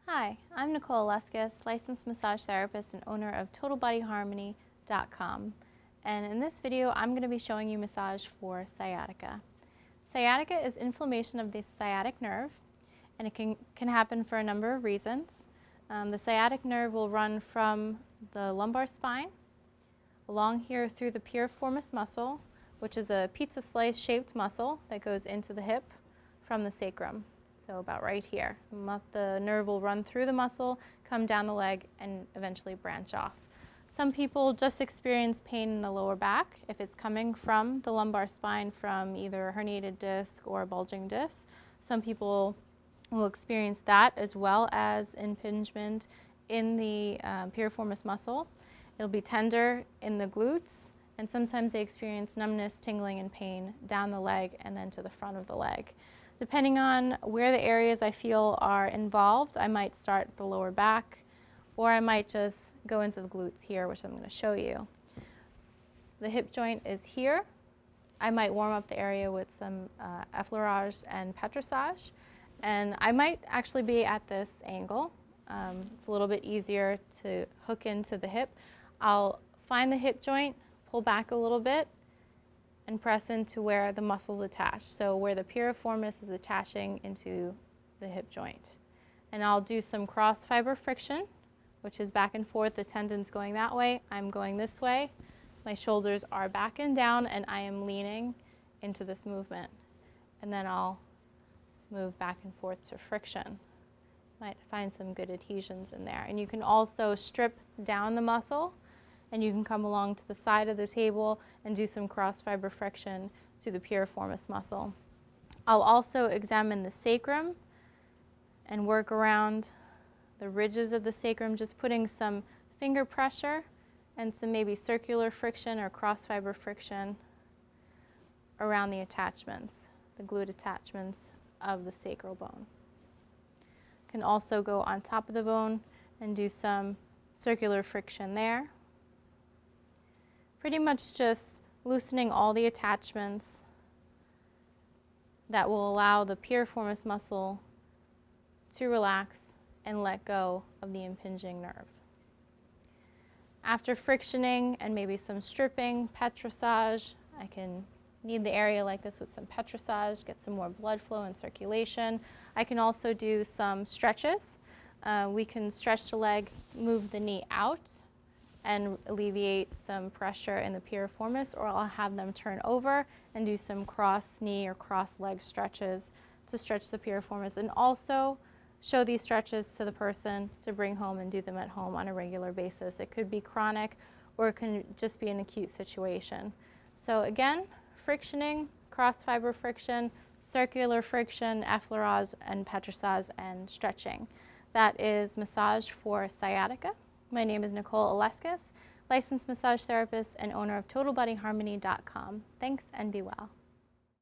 Hi, I'm Nicole Aleskas, licensed massage therapist and owner of TotalBodyHarmony.com. And in this video, I'm going to be showing you massage for sciatica. Sciatica is inflammation of the sciatic nerve, and it can happen for a number of reasons. The sciatic nerve will run from the lumbar spine, along here through the piriformis muscle, which is a pizza slice shaped muscle that goes into the hip from the sacrum. So about right here. The nerve will run through the muscle, come down the leg, and eventually branch off. Some people just experience pain in the lower back if it's coming from the lumbar spine from either a herniated disc or a bulging disc. Some people will experience that as well as impingement in the piriformis muscle. It'll be tender in the glutes, and sometimes they experience numbness, tingling, and pain down the leg and then to the front of the leg. Depending on where the areas I feel are involved, I might start the lower back, or I might just go into the glutes here, which I'm going to show you. The hip joint is here. I might warm up the area with some effleurage and petrissage, and I might actually be at this angle. It's a little bit easier to hook into the hip. I'll find the hip joint, pull back a little bit, and press into where the muscles attach, so where the piriformis is attaching into the hip joint. And I'll do some cross fiber friction, which is back and forth, the tendons going that way, I'm going this way. My shoulders are back and down, and I am leaning into this movement. And then I'll move back and forth to friction. Might find some good adhesions in there. And you can also strip down the muscle, and you can come along to the side of the table and do some cross fiber friction to the piriformis muscle. I'll also examine the sacrum and work around the ridges of the sacrum, just putting some finger pressure and some maybe circular friction or cross fiber friction around the attachments, the glute attachments of the sacral bone. Can also go on top of the bone and do some circular friction there. Pretty much just loosening all the attachments that will allow the piriformis muscle to relax and let go of the impinging nerve. After frictioning and maybe some stripping, petrissage, I can knead the area like this with some petrissage, get some more blood flow and circulation. I can also do some stretches. We can stretch the leg, move the knee out, and alleviate some pressure in the piriformis, or I'll have them turn over and do some cross knee or cross leg stretches to stretch the piriformis, and also show these stretches to the person to bring home and do them at home on a regular basis. It could be chronic, or it can just be an acute situation. So again, frictioning, cross fiber friction, circular friction, effleurage and petrissage, and stretching. That is massage for sciatica. My name is Nicole Aleskas, licensed massage therapist and owner of TotalBodyHarmony.com. Thanks and be well.